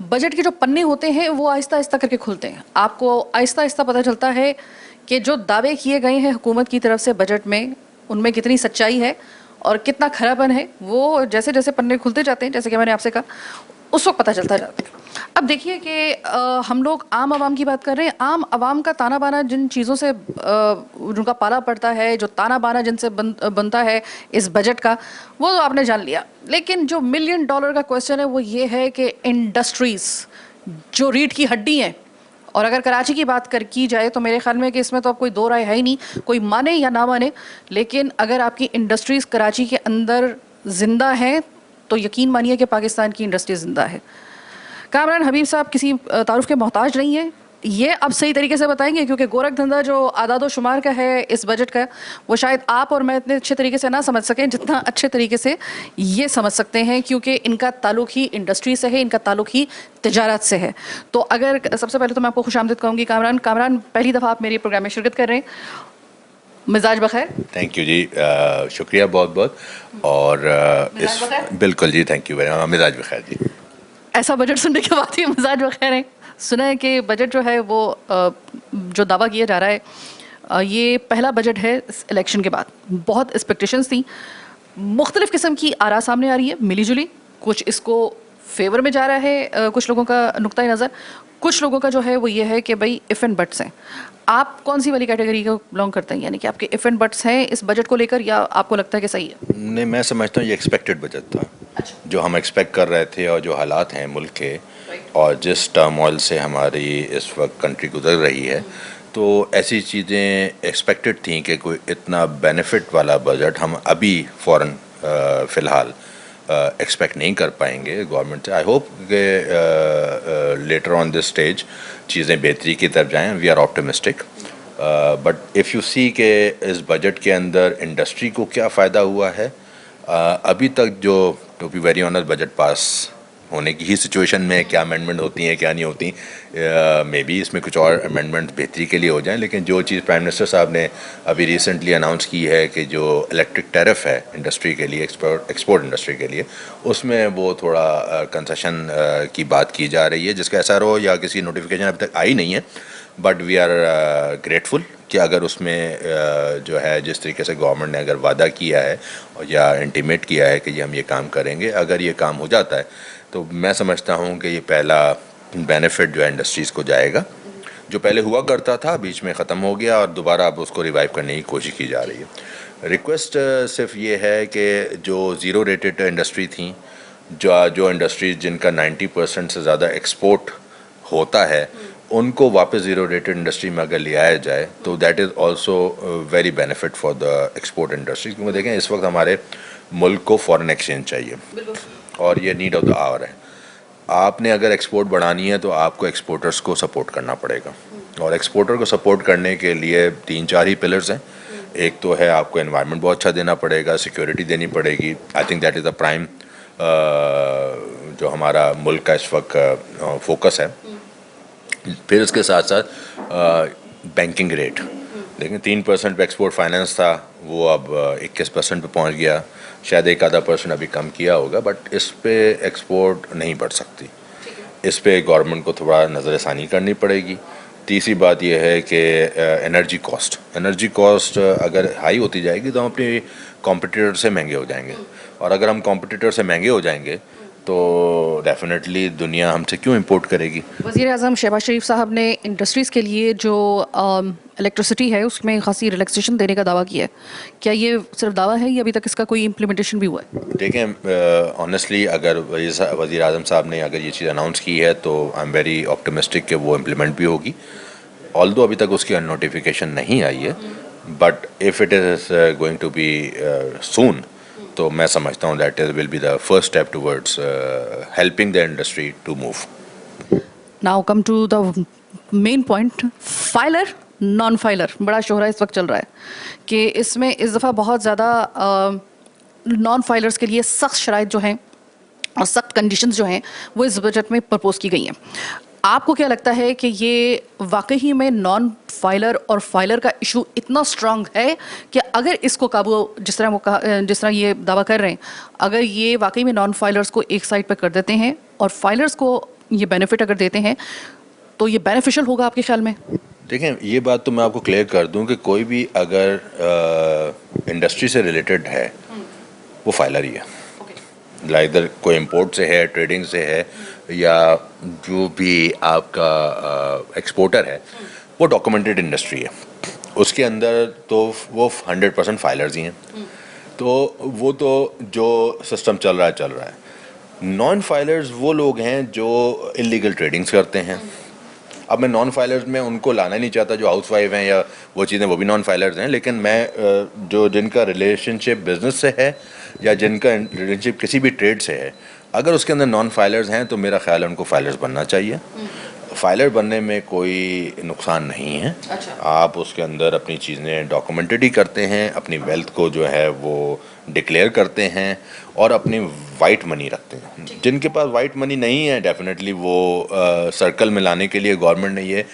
Speaker 1: बजट के जो पन्ने होते हैं वो आहिस्ता आहिस्ता करके खुलते हैं। आपको आहिस्ता आहिस्ता पता चलता है कि जो दावे किए गए हैं हुकूमत की तरफ से बजट में, उनमें कितनी सच्चाई है और कितना खराबन है। वो जैसे जैसे पन्ने खुलते जाते हैं, जैसे कि मैंने आपसे कहा, उस वक्त पता चलता जाता है। अब देखिए कि हम लोग आम आवाम की बात कर रहे हैं, आम आवाम का ताना बाना जिन चीज़ों से उनका पाला पड़ता है, जो ताना बाना जिनसे बनता है इस बजट का, वो तो आपने जान लिया। लेकिन जो $1 मिलियन का क्वेश्चन है वो ये है कि इंडस्ट्रीज़ जो रीढ़ की हड्डी हैं, और अगर कराची की बात की जाए तो मेरे ख्याल में कि इसमें तो अब कोई दो राय है ही नहीं, कोई माने या ना माने, लेकिन अगर आपकी इंडस्ट्रीज़ कराची के अंदर ज़िंदा हैं तो यकीन मानिए कि पाकिस्तान की इंडस्ट्री ज़िंदा है। कामरान हबीब साहब किसी तारुफ के मोहताज नहीं है, ये अब सही तरीके से बताएंगे, क्योंकि गोरख धंधा जो आदाद शुमार का है इस बजट का, वो शायद आप और मैं इतने अच्छे तरीके से ना समझ सकें जितना अच्छे तरीके से ये समझ सकते हैं, क्योंकि इनका ताल्लुक ही इंडस्ट्री से है, इनका ताल्लुक ही तिजारत से है। तो अगर सबसे पहले तो मैं आपको खुशामदीद कहूँगी कामरान, पहली दफ़ा आप मेरे प्रोग्राम में शिरकत कर रहे हैं, मिजाज बखैर?
Speaker 9: थैंक यू जी, शुक्रिया बहुत बहुत। और बिल्कुल जी, थैंक यू वेरी मच, मिजाज बखैर जी।
Speaker 1: ऐसा बजट सुनने के बाद ही मिजाज बखैर है। सुना है कि बजट जो है वो जो दावा किया जा रहा है, ये पहला बजट है इलेक्शन के बाद। बहुत एक्सपेक्टेशंस थी, मुख्तलिफ़ किस्म की आरा सामने आ रही है, मिली जुली, कुछ इसको फेवर में जा रहा है, कुछ लोगों का नुक्ता नज़र, कुछ लोगों का जो है वो ये है कि भाई इफ़ एंड बट्स हैं। आप कौन सी वाली कैटेगरी को बिलोंग करते हैं, यानी कि आपके इफ़ एंड बट्स हैं इस बजट को लेकर, या आपको लगता है कि सही है?
Speaker 9: नहीं, मैं समझता हूँ ये एक्सपेक्टेड बजट था। अच्छा। जो हम एक्सपेक्ट कर रहे थे और जो हालात हैं मुल्क के और जिस टर्मोइल से हमारी इस वक्त कंट्री गुजर रही है, तो ऐसी चीज़ें एक्सपेक्टेड थी कि कोई इतना बेनिफिट वाला बजट हम अभी फ़ौरन फ़िलहाल एक्सपेक्ट नहीं कर पाएंगे गवर्नमेंट से। आई होप कि लेटर ऑन दिस स्टेज चीज़ें बेहतरी की तरफ जाएं, we are optimistic. But if you see के इस बजट के अंदर इंडस्ट्री को क्या फ़ायदा हुआ है, अभी तक जो to be very honest budget pass होने की ही सिचुएशन में क्या अमेंडमेंट होती हैं क्या नहीं होती, मे बी इसमें कुछ और अमेंडमेंट बेहतरी के लिए हो जाएं, लेकिन जो चीज़ प्राइम मिनिस्टर साहब ने अभी रिसेंटली अनाउंस की है कि जो इलेक्ट्रिक टैरिफ है इंडस्ट्री के लिए, एक्सपोर्ट इंडस्ट्री के लिए, उसमें वो थोड़ा कंसेशन की बात की जा रही है, जिसका SRO या किसी नोटिफिकेशन अभी तक आई नहीं है। बट वी आर ग्रेटफुल कि अगर उसमें जो है जिस तरीके से गवर्नमेंट ने अगर वादा किया है या इंटीमेट किया है कि ये हम ये काम करेंगे, अगर ये काम हो जाता है तो मैं समझता हूँ कि ये पहला बेनिफिट जो है इंडस्ट्रीज़ को जाएगा। जो पहले हुआ करता था बीच में ख़त्म हो गया और दोबारा अब उसको रिवाइव करने की कोशिश की जा रही है। रिक्वेस्ट सिर्फ ये है कि जो ज़ीरो रेटेड इंडस्ट्री थी, जो इंडस्ट्रीज जिनका 90% से ज़्यादा एक्सपोर्ट होता है, उनको वापस ज़ीरो रेटेड इंडस्ट्री में अगर ले आया जाए तो that is also very benefit for the export industry. क्योंकि देखें इस वक्त हमारे मुल्क को फॉरेन एक्सचेंज चाहिए और ये नीड ऑफ द आवर है। आपने अगर एक्सपोर्ट बढ़ानी है तो आपको एक्सपोर्टर्स को सपोर्ट करना पड़ेगा, और एक्सपोर्टर को सपोर्ट करने के लिए 3-4 ही पिलर्स हैं। एक तो है आपको एनवायरनमेंट बहुत अच्छा देना पड़ेगा, सिक्योरिटी देनी पड़ेगी। I think that is the prime जो हमारा मुल्क का इस वक्त फोकस है। फिर इसके साथ साथ बैंकिंग रेट देखें, 3% पे एक्सपोर्ट फाइनेंस था, वो अब 21% पे पहुंच गया। शायद 1-आधा% अभी कम किया होगा, बट इस पे एक्सपोर्ट नहीं बढ़ सकती। इस पे गवर्नमेंट को थोड़ा नज़रसानी करनी पड़ेगी। तीसरी बात यह है कि एनर्जी कॉस्ट अगर हाई होती जाएगी तो हम अपने कॉम्पिटिटर से महंगे हो जाएंगे, और अगर हम कॉम्पिटिटर से महंगे हो जाएंगे तो डेफिनेटली दुनिया हमसे क्यों इंपोर्ट करेगी।
Speaker 1: वज़ीर आज़म शहबाज शरीफ साहब ने इंडस्ट्रीज़ के लिए जो इलेक्ट्रिसिटी है उसमें खासी रिलैक्सेशन देने का दावा किया है। क्या ये सिर्फ दावा है या अभी तक इसका कोई इम्प्लीमेंटेशन भी हुआ है?
Speaker 9: देखें ऑनेस्टली अगर वज़ीर आज़म साहब ने अगर ये चीज़ अनाउंस की है तो आई एम वेरी ऑप्टिमिस्टिक कि वो इम्प्लीमेंट भी होगी। ऑल्दो अभी तक उसकी नोटिफिकेशन नहीं आई है, but if it is going to be soon तो मैं समझता हूँ that will be the first step towards helping the industry to move.
Speaker 1: Now come to the main point, filer non filer बड़ा शोहरा इस वक्त चल रहा है कि इसमें इस दफ़ा बहुत ज़्यादा नॉन फाइलर्स के लिए सख्त शराइत जो हैं और सख्त कंडीशंस जो हैं वो इस बजट में प्रपोज की गई हैं। आपको क्या लगता है कि ये वाकई में नॉन फाइलर और फाइलर का इशू इतना स्ट्रांग है कि अगर इसको काबू जिस तरह ये दावा कर रहे हैं, अगर ये वाकई में नॉन फाइलर्स को एक साइड पर कर देते हैं और फाइलर्स को ये बेनिफिट अगर देते हैं तो ये बेनिफिशियल होगा आपके ख्याल में?
Speaker 9: देखें ये बात तो मैं आपको क्लियर कर दूं कि कोई भी अगर इंडस्ट्री से रिलेटेड है वो फाइलर ही है। इधर कोई इंपोर्ट से है, ट्रेडिंग से है, या जो भी आपका एक्सपोर्टर है वो डॉक्यूमेंटेड इंडस्ट्री है, उसके अंदर तो वो 100% फाइलर्स ही हैं। तो वो तो जो सिस्टम चल रहा है। नॉन फाइलर्स वो लोग हैं जो इलीगल ट्रेडिंग्स करते हैं। अब मैं नॉन फाइलर्स में उनको लाना नहीं चाहता जो हाउसवाइफ हैं या वो चीज़ें, वो भी नॉन फाइलर्स हैं, लेकिन मैं जो जिनका रिलेशनशिप बिजनेस से है या जिनका रिलेशनशिप किसी भी ट्रेड से है, अगर उसके अंदर नॉन फाइलर्स हैं तो मेरा ख्याल है उनको फाइलर्स बनना चाहिए। फाइलर बनने में कोई नुकसान नहीं है।
Speaker 1: अच्छा।
Speaker 9: आप उसके अंदर अपनी चीज़ें डॉक्यूमेंटेड ही करते हैं, अपनी वेल्थ को जो है वो डिक्लेयर करते हैं और अपनी वाइट मनी रखते हैं। जिनके पास वाइट मनी नहीं है डेफिनेटली वो सर्कल में लाने के लिए गवर्नमेंट ने ये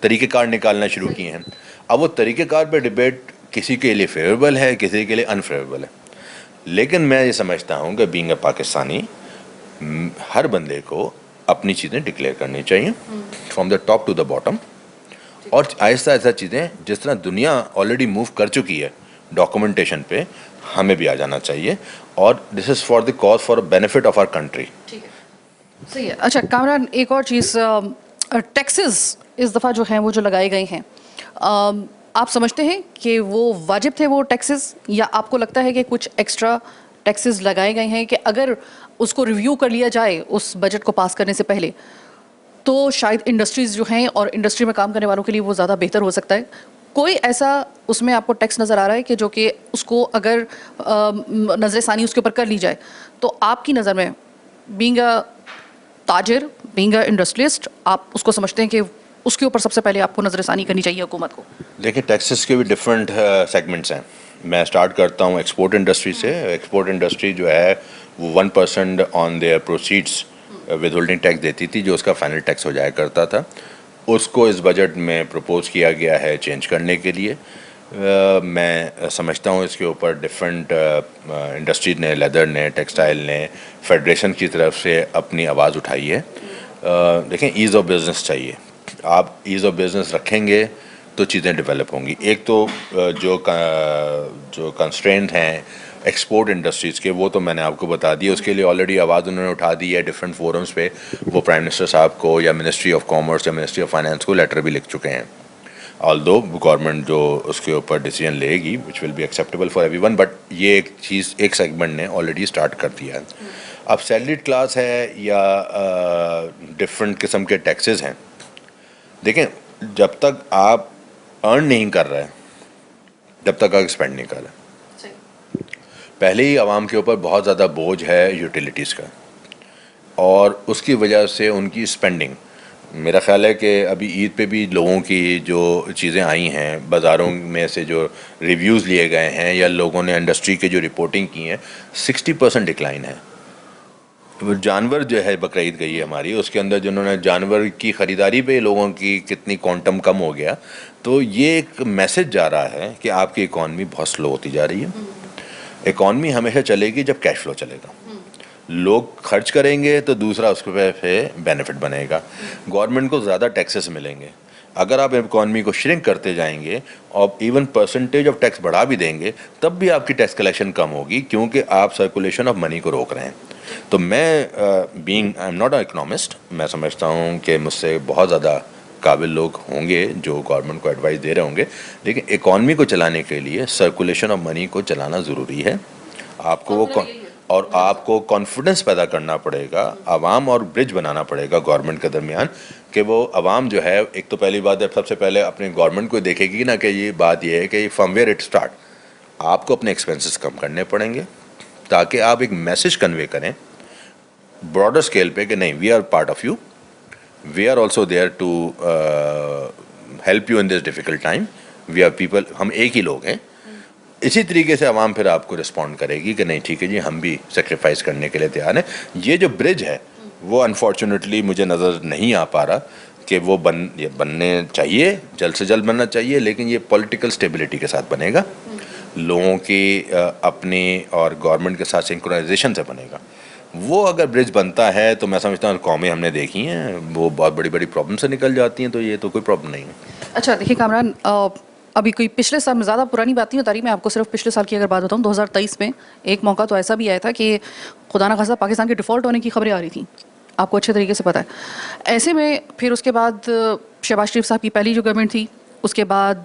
Speaker 9: तरीक़ेकार निकालना शुरू किए हैं। अब वो तरीक़ेकार पे डिबेट किसी के लिए फेवरेबल है, किसी के लिए अनफेवरेबल है, लेकिन मैं ये समझता हूँ कि बीइंग अ पाकिस्तानी हर बंदे को अपनी चीज़ें डिक्लेयर करनी चाहिए from the top to the bottom, और आहिस्ता आहिस्ता चीज़ें जिस तरह दुनिया ऑलरेडी मूव कर चुकी है डॉक्यूमेंटेशन पे, हमें भी आ जाना चाहिए, और this is for the cause for benefit of our country.
Speaker 1: ठीक है, सही है। अच्छा कामरान, एक और चीज़, टैक्सेस इस दफ़ा जो हैं वो जो लगाए गए हैं, आप समझते हैं कि वो वाजिब थे वो टैक्सेस, या आपको लगता है कि कुछ एक्स्ट्रा टैक्सेस लगाए गए हैं कि अगर उसको रिव्यू कर लिया जाए उस बजट को पास करने से पहले तो शायद इंडस्ट्रीज़ जो हैं और इंडस्ट्री में काम करने वालों के लिए वो ज़्यादा बेहतर हो सकता है? कोई ऐसा उसमें आपको टैक्स नज़र आ रहा है कि जो कि उसको अगर नज़रसानी उसके ऊपर कर ली जाए तो आपकी नज़र में बीइंग अ ताजिर, बीइंग अ इंडस्ट्रियलिस्ट, आप उसको समझते हैं कि उसके ऊपर सबसे पहले आपको नज़रसानी करनी चाहिए हुकूमत को? देखिए
Speaker 9: टैक्सेस के भी डिफरेंट सेगमेंट्स हैं। मैं स्टार्ट करता हूँ एक्सपोर्ट इंडस्ट्री से। एक्सपोर्ट इंडस्ट्री जो है वो 1% on their proceeds with holding tax देती थी, जो उसका फाइनल टैक्स हो जाया करता था। उसको इस बजट में प्रपोज़ किया गया है चेंज करने के लिए। मैं समझता हूँ इसके ऊपर डिफरेंट इंडस्ट्रीज ने, लेदर ने, टेक्सटाइल ने, फेडरेशन की तरफ से अपनी आवाज़ उठाई है। देखें, ईज़ ऑफ बिज़नेस चाहिए। आप ईज़ ऑफ बिज़नेस रखेंगे तो चीज़ें डेवलप होंगी। एक तो जो कंस्ट्रेंट हैं एक्सपोर्ट इंडस्ट्रीज़ के, वो तो मैंने आपको बता दिया। उसके लिए ऑलरेडी आवाज़ उन्होंने उठा दी है डिफरेंट फोरम्स पे। वो प्राइम मिनिस्टर साहब को या मिनिस्ट्री ऑफ कॉमर्स या मिनिस्ट्री ऑफ फाइनेंस को लेटर भी लिख चुके हैं। ऑल्दो गवर्नमेंट जो उसके ऊपर डिसीजन लेगी which will be acceptable for everyone, but ये एक चीज़ एक सेगमेंट ने ऑलरेडी स्टार्ट कर दिया है। अब सैलरीड क्लास है या डिफरेंट किस्म के टैक्सेस हैं, देखें, जब तक आप अर्न नहीं कर रहे जब तक आप स्पेंड नहीं कर रहे, पहले ही आवाम के ऊपर बहुत ज़्यादा बोझ है यूटिलिटीज़ का, और उसकी वजह से उनकी स्पेंडिंग, मेरा ख्याल है कि अभी ईद पे भी लोगों की जो चीज़ें आई हैं, बाज़ारों में से जो रिव्यूज़ लिए गए हैं या लोगों ने इंडस्ट्री के जो रिपोर्टिंग की है, 60% डिक्लाइन है। जानवर जो है बकरीद गई है हमारी, उसके अंदर जिन्होंने जानवर की ख़रीदारी पे लोगों की कितनी क्वांटम कम हो गया, तो ये एक मैसेज जा रहा है कि आपकी इकॉनमी बहुत स्लो होती जा रही है। इकॉनमी हमेशा चलेगी जब कैश फ्लो चलेगा। लोग खर्च करेंगे तो दूसरा उसके पे बेनिफिट बनेगा, गवर्नमेंट को ज़्यादा टैक्सेस मिलेंगे। अगर आप इकॉनमी को श्रिंक करते जाएंगे और इवन परसेंटेज ऑफ टैक्स बढ़ा भी देंगे, तब भी आपकी टैक्स कलेक्शन कम होगी, क्योंकि आप सर्कुलेशन ऑफ मनी को रोक रहे हैं। तो मैं being I am not a economist, मैं समझता हूँ कि मुझसे बहुत ज़्यादा काबिल लोग होंगे जो गवर्नमेंट को एडवाइस दे रहे होंगे, लेकिन इकॉनमी को चलाने के लिए सर्कुलेशन ऑफ मनी को चलाना ज़रूरी है। आपको वो और आपको कॉन्फिडेंस पैदा करना पड़ेगा, आवाम और ब्रिज बनाना पड़ेगा गवर्नमेंट के दरमियान, कि वो आवाम जो है, एक तो पहली बात है, सबसे पहले अपने गवर्नमेंट को देखेगी ना कि ये बात ये है कि फ्रॉम वेयर इट स्टार्ट, आपको अपने एक्सपेंसेस कम करने पड़ेंगे ताकि आप एक मैसेज कन्वे करें ब्रॉडर स्केल पे कि नहीं, we are part of you, we are also there to help you in this difficult time, we are people, हम एक ही लोग हैं। इसी तरीके से आवाम फिर आपको रिस्पॉन्ड करेगी कि नहीं ठीक है जी, हम भी सेक्रीफाइस करने के लिए तैयार हैं। ये जो ब्रिज है वो अनफॉर्चुनेटली मुझे नज़र नहीं आ पा रहा कि वो बनने चाहिए, जल्द से जल्द बनना चाहिए, लेकिन ये पॉलिटिकल स्टेबिलिटी के साथ बनेगा, लोगों की अपनी और गवर्नमेंट के साथ सिंक्रोनाइजेशन से बनेगा। वो अगर ब्रिज बनता है तो मैं समझता हूँ कौमें हमने देखी हैं, वो बहुत बड़ी बड़ी प्रॉब्लम से निकल जाती हैं, तो ये तो कोई प्रॉब्लम नहीं है।
Speaker 1: अच्छा देखिए कामरान, अभी कोई पिछले साल में, ज़्यादा पुरानी बात नहीं बता रही मैं आपको, सिर्फ पिछले साल की अगर बात बताऊँ, 2023 में एक मौका तो ऐसा भी आया था कि खुदा न खासा पाकिस्तान के डिफ़ॉल्ट होने की खबरें आ रही थी, आपको अच्छे तरीके से पता है। ऐसे में फिर उसके बाद शहबाज शरीफ साहब की पहली जो गवर्नमेंट थी, उसके बाद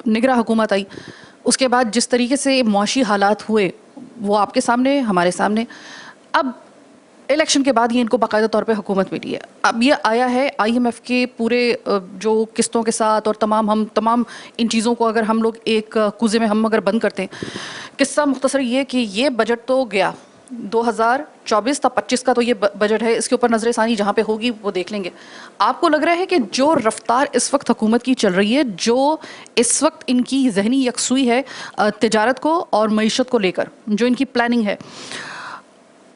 Speaker 1: निगरा हुकूमत आई, उसके बाद जिस तरीके से मुआशी हालात हुए वो आपके सामने, हमारे सामने। अब इलेक्शन के बाद ये इनको बाकायदा तौर पे हुकूमत मिली है। अब ये आया है IMF के पूरे जो किस्तों के साथ और तमाम इन चीज़ों को अगर हम लोग एक कुज़े में हम अगर बंद करते हैं, किस्सा मुख्तसर ये कि ये बजट तो गया 2024 था, 25 का तो ये बजट है, इसके ऊपर नजर सानी जहाँ पे होगी वो देख लेंगे। आपको लग रहा है कि जो रफ्तार इस वक्त हुकूमत की चल रही है, जो इस वक्त इनकी जहनी यकसुई है तिजारत को और मईशत को लेकर, जो इनकी प्लानिंग है,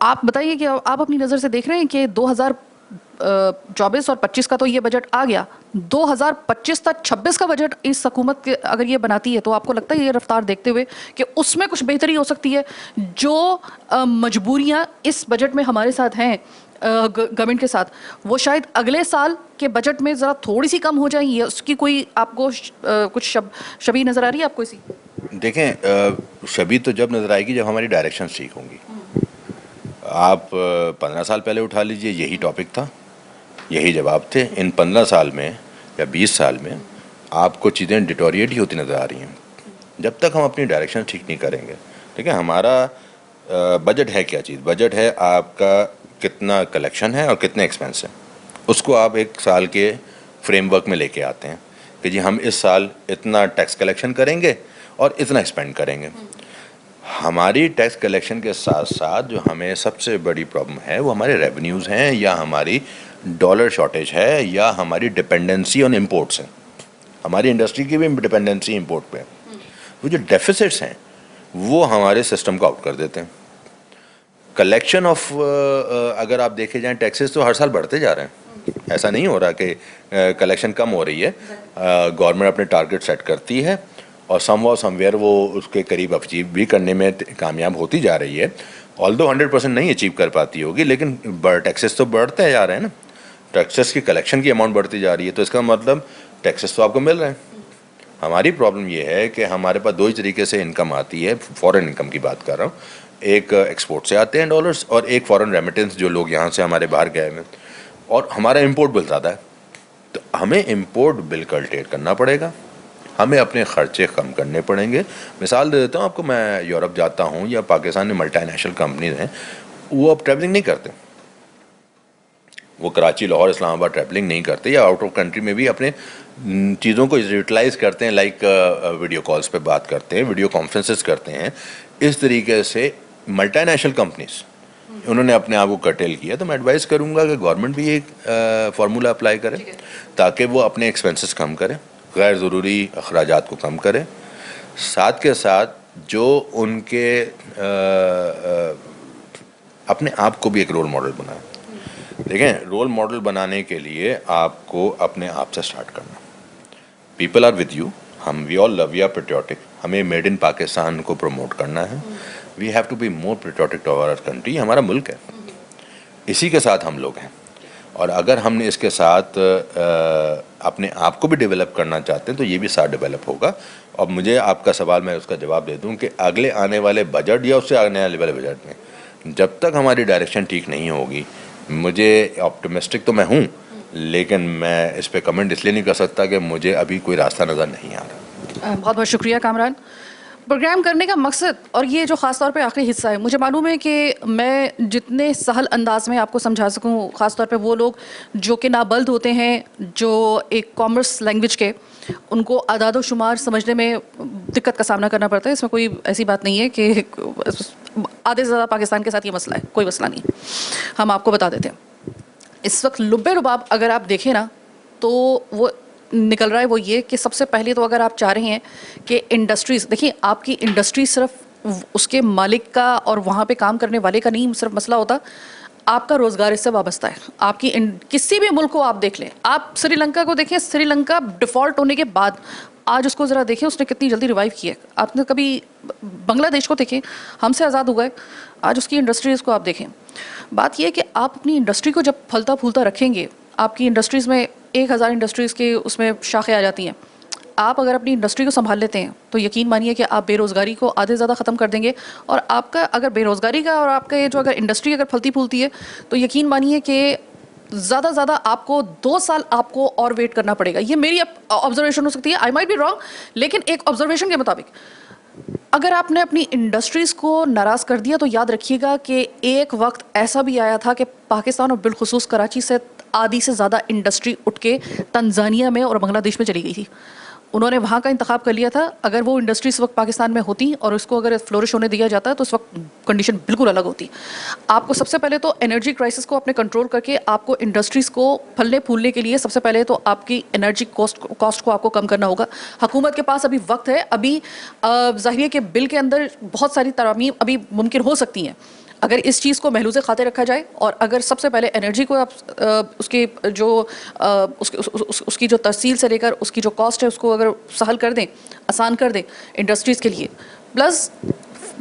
Speaker 1: आप बताइए कि आप अपनी नज़र से देख रहे हैं कि 2024 और 25 का तो ये बजट आ गया, 2025 तक 26 का बजट इस हुकूमत के अगर ये बनाती है, तो आपको लगता है ये रफ्तार देखते हुए कि उसमें कुछ बेहतरी हो सकती है? जो मजबूरियां इस बजट में हमारे साथ हैं गवर्नमेंट के साथ, वो शायद अगले साल के बजट में ज़रा थोड़ी सी कम हो जाएंगी, उसकी कोई आपको कुछ शबी नज़र आ रही है आपको इसी?
Speaker 9: देखें, शबी तो जब नज़र आएगी जब हमारी डायरेक्शन ठीक होंगी। आप 15 साल पहले उठा लीजिए, यही टॉपिक था, यही जवाब थे। इन 15 साल में या 20 साल में आपको चीज़ें डिटोरिएट ही होती नज़र आ रही हैं। जब तक हम अपनी डायरेक्शन ठीक नहीं करेंगे, ठीक है, हमारा बजट है क्या चीज़? बजट है आपका कितना कलेक्शन है और कितने एक्सपेंस है, उसको आप एक साल के फ्रेमवर्क में लेके आते हैं कि जी हम इस साल इतना टैक्स कलेक्शन करेंगे और इतना एक्सपेंड करेंगे। हमारी टैक्स कलेक्शन के साथ साथ जो हमें सबसे बड़ी प्रॉब्लम है वो हमारे रेवेन्यूज़ हैं, या हमारी डॉलर शॉर्टेज है, या हमारी डिपेंडेंसी ऑन इंपोर्ट्स है। हमारी इंडस्ट्री की भी डिपेंडेंसी इंपोर्ट पे है। वो जो डेफिसिट्स हैं वो हमारे सिस्टम को आउट कर देते हैं। कलेक्शन ऑफ अगर आप देखे जाएं, टैक्सेस तो हर साल बढ़ते जा रहे हैं, ऐसा नहीं हो रहा कि कलेक्शन कम हो रही है। गवर्नमेंट अपने टारगेट सेट करती है और समवेयर वो उसके करीब अचीव भी करने में कामयाब होती जा रही है। ऑल्दो 100% नहीं अचीव कर पाती होगी, लेकिन टैक्सेस तो बढ़ते जा रहे हैं ना। टैक्सेस की कलेक्शन की अमाउंट बढ़ती जा रही है, तो इसका मतलब टैक्सेस तो आपको मिल रहे हैं। हमारी प्रॉब्लम ये है कि हमारे पास दो ही तरीके से इनकम आती है, फॉरेन इनकम की बात कर रहा हूँ, एक एक्सपोर्ट से आते हैं डॉलर्स और एक फॉरेन रेमिटेंस जो लोग यहाँ से हमारे बाहर गए हैं, और हमारा इंपोर्ट बिल ज़्यादा है। तो हमें इंपोर्ट बिल कल्टिवेट करना पड़ेगा, हमें अपने खर्चे कम करने पड़ेंगे। मिसाल दे देता हूँ आपको, मैं यूरोप जाता हूँ या पाकिस्तान में मल्टीनेशनल कंपनीज हैं, वो अब ट्रैवलिंग नहीं करते, वो कराची, लाहौर, इस्लामाबाद ट्रैवलिंग नहीं करते, या आउट ऑफ कंट्री में भी अपने चीज़ों को यूटिलाइज़ करते हैं, लाइक वीडियो कॉल्स पे बात करते हैं, वीडियो कॉन्फ्रेंसेस करते हैं। इस तरीके से मल्टीनेशनल कंपनीज उन्होंने अपने आप को कर्टेल किया। तो मैं एडवाइस करूंगा कि गवर्नमेंट भी एक फार्मूला अप्लाई करे ताकि वो अपने एक्सपेंसेस कम करे, गैर ज़रूरी अखराजात को कम करे, साथ के साथ जो उनके अपने आप को भी एक रोल मॉडल बनाए। देखें, रोल मॉडल बनाने के लिए आपको अपने आप से स्टार्ट करना। People are with you, we all love you, are patriotic, हमें मेड इन पाकिस्तान को प्रमोट करना है। We have to be more patriotic to our country, हमारा मुल्क है, इसी के साथ हम लोग हैं। और अगर हमने इसके साथ अपने आप को भी डेवलप करना चाहते हैं तो ये भी साथ डेवलप होगा। और मुझे आपका सवाल, मैं उसका जवाब दे दूं कि अगले आने वाले बजट या उससे आने वाले बजट में जब तक हमारी डायरेक्शन ठीक नहीं होगी, मुझे ऑप्टिमिस्टिक तो मैं हूँ, लेकिन मैं इस पर कमेंट इसलिए नहीं कर सकता कि मुझे अभी कोई रास्ता नज़र नहीं आ रहा।
Speaker 1: बहुत बहुत शुक्रिया कामरान। प्रोग्राम करने का मकसद और ये जो ख़ास तौर पे आखिरी हिस्सा है, मुझे मालूम है कि मैं जितने सहल अंदाज में आपको समझा सकूं, ख़ास तौर पे वो लोग जो कि नाबल्द होते हैं, जो एक कॉमर्स लैंग्वेज के, उनको आदाद शुमार समझने में दिक्कत का सामना करना पड़ता है। इसमें कोई ऐसी बात नहीं है कि आधे से ज़्यादा पाकिस्तान के साथ ये मसला है, कोई मसला नहीं, हम आपको बता देते हैं। इस वक्त लुब्बे रुबाब अगर आप देखें ना, तो वो निकल रहा है वो ये कि सबसे पहले तो अगर आप चाह रहे हैं कि इंडस्ट्रीज़, देखिए आपकी इंडस्ट्री सिर्फ उसके मालिक का और वहाँ पे काम करने वाले का नहीं सिर्फ मसला होता, आपका रोज़गार इससे वाबस्ता है। आपकी किसी भी मुल्क को आप देख लें, आप श्रीलंका को देखें, श्रीलंका डिफ़ॉल्ट होने के बाद आज उसको ज़रा देखें उसने कितनी जल्दी रिवाइव किया है। आपने कभी बांग्लादेश को देखें, हमसे आज़ाद हुआ है, आज उसकी इंडस्ट्रीज़ को आप देखें। बात यह है कि आप अपनी इंडस्ट्री को जब फलता फूलता रखेंगे, आपकी इंडस्ट्रीज़ में 1000 इंडस्ट्रीज़ के उसमें शाखें आ जाती हैं, आप अगर अपनी इंडस्ट्री को संभाल लेते हैं तो यकीन मानिए कि आप बेरोज़गारी को आधे ज़्यादा ख़त्म कर देंगे। और आपका अगर बेरोज़गारी का और आपका ये जो अगर इंडस्ट्री अगर फलती फूलती है तो यकीन मानिए कि ज़्यादा ज़्यादा आपको 2 साल आपको और वेट करना पड़ेगा। ये मेरी ऑब्जर्वेशन हो सकती है, आई माइट बी रॉन्ग, लेकिन एक ऑब्जर्वेशन के मुताबिक अगर आपने अपनी इंडस्ट्रीज़ को नाराज़ कर दिया तो याद रखिएगा कि एक वक्त ऐसा भी आया था कि पाकिस्तान और बिलखुसूस कराची से आधी से ज़्यादा इंडस्ट्री उठ के तंजानिया में और बांग्लादेश में चली गई थी। उन्होंने वहाँ का इंतखाब कर लिया था। अगर वो इंडस्ट्री इस वक्त पाकिस्तान में होती और उसको अगर फ्लोरिश होने दिया जाता तो इस वक्त कंडीशन बिल्कुल अलग होती। आपको सबसे पहले तो एनर्जी क्राइसिस को अपने कंट्रोल करके आपको इंडस्ट्रीज़ को फलने फूलने के लिए सबसे पहले तो आपकी एनर्जी कॉस्ट को आपको कम करना होगा। हुकूमत के पास अभी वक्त है, अभी ज़ाहिर है कि बिल के अंदर बहुत सारी तरमीम अभी मुमकिन हो सकती हैं अगर इस चीज़ को महलूज़ खाते रखा जाए। और अगर सबसे पहले एनर्जी को आप उसकी जो उसकी जो तफसील से लेकर उसकी जो कॉस्ट है उसको अगर सहल कर दें, आसान कर दें इंडस्ट्रीज़ के लिए। प्लस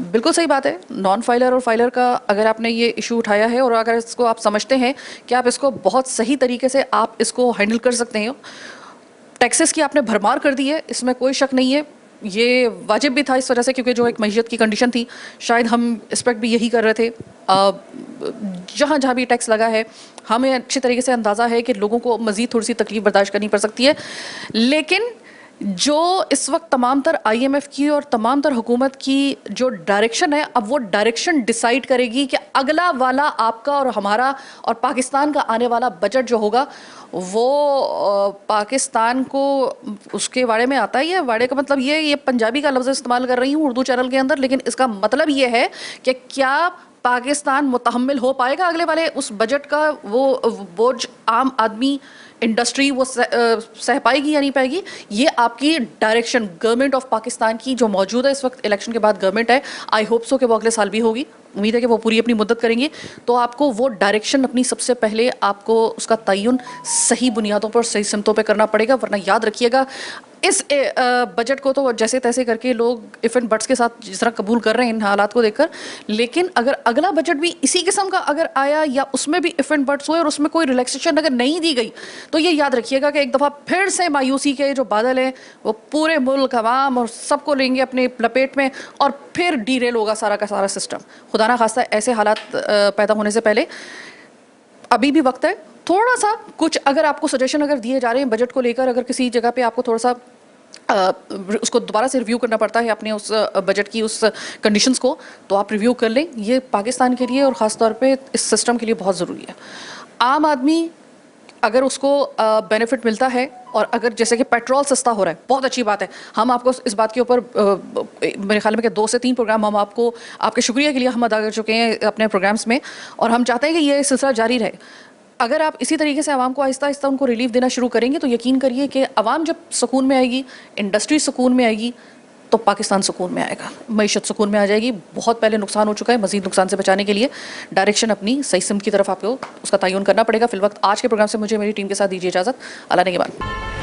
Speaker 1: बिल्कुल सही बात है, नॉन फाइलर और फाइलर का अगर आपने ये इशू उठाया है और अगर इसको आप समझते हैं कि आप इसको बहुत सही तरीके से आप इसको हैंडल कर सकते हैं, टैक्सेस की आपने भरमार कर दी है, इसमें कोई शक नहीं है। ये वाजिब भी था इस वजह से क्योंकि जो एक मईशत की कंडीशन थी, शायद हम एक्सपेक्ट भी यही कर रहे थे। जहाँ जहाँ भी टैक्स लगा है हमें अच्छी तरीके से अंदाज़ा है कि लोगों को मज़ीद थोड़ी सी तकलीफ बर्दाश्त करनी पड़ सकती है, लेकिन जो इस वक्त तमाम तर IMF की और तमाम तर हुकूमत की जो डायरेक्शन है, अब वो डायरेक्शन डिसाइड करेगी कि अगला वाला आपका और हमारा और पाकिस्तान का आने वाला बजट जो होगा वो पाकिस्तान को उसके बारे में आता है। ये वाड़े का मतलब ये पंजाबी का लफ्ज़ इस्तेमाल कर रही हूँ उर्दू चैनल के अंदर, लेकिन इसका मतलब ये है कि क्या पाकिस्तान मुतहम्मिल हो पाएगा अगले वाले उस बजट का वो बोझ आम आदमी इंडस्ट्री वो सह पाएगी या नहीं पाएगी। ये आपकी डायरेक्शन गवर्नमेंट ऑफ पाकिस्तान की जो मौजूद है इस वक्त इलेक्शन के बाद गवर्नमेंट है, आई होप सो कि वो अगले साल भी होगी, उम्मीद है कि वो पूरी अपनी मुद्दत करेंगे। तो आपको वो डायरेक्शन अपनी सबसे पहले आपको उसका तयन सही बुनियादों पर सही सिमतों पर करना पड़ेगा, वरना याद रखिएगा इस बजट को तो जैसे तैसे करके लोग इफ एंड बट्स के साथ जिस तरह कबूल कर रहे हैं इन हालात को देखकर, लेकिन अगर अगला बजट भी इसी किस्म का अगर आया या उसमें भी इफ एंड बट्स हुए और उसमें कोई रिलैक्सेशन अगर नहीं दी गई, तो ये याद रखिएगा कि एक दफ़ा फिर से मायूसी के जो बादल हैं वो पूरे मुल्क, अवाम और सबको लेंगे अपने लपेट में और फिर डीरेल होगा सारा का सारा सिस्टम। खुदा ना खास्ता ऐसे हालात पैदा होने से पहले अभी भी वक्त है। थोड़ा सा कुछ अगर आपको सजेशन अगर दिए जा रहे हैं बजट को लेकर, अगर किसी जगह पे आपको थोड़ा सा उसको दोबारा से रिव्यू करना पड़ता है अपने उस बजट की उस कंडीशंस को, तो आप रिव्यू कर लें। ये पाकिस्तान के लिए और ख़ास तौर पे इस सिस्टम के लिए बहुत ज़रूरी है। आम आदमी अगर उसको बेनिफिट मिलता है और अगर जैसे कि पेट्रोल सस्ता हो रहा है, बहुत अच्छी बात है। हम आपको इस बात के ऊपर मेरे ख्याल में कि 2 से 3 प्रोग्राम हम आपको आपके शुक्रिया के लिए हम अदा कर चुके हैं अपने प्रोग्राम्स में, और हम चाहते हैं कि ये सिलसिला जारी रहे। अगर आप इसी तरीके से आवाम को आहिस्ता आहिस्ता उनको रिलीफ देना शुरू करेंगे तो यकीन करिए कि आवाम जब सुकून में आएगी, इंडस्ट्री सुकून में आएगी, तो पाकिस्तान सुकून में आएगा, मईशत सुकून में आ जाएगी। बहुत पहले नुकसान हो चुका है, मज़ीद नुकसान से बचाने के लिए डायरेक्शन अपनी सही सिमत की तरफ आपको उसका तयन करना पड़ेगा। फिलवक्त आज के प्रोग्राम से मुझे मेरी टीम के साथ दीजिए इजाज़त। अल्लाह ने के बाद।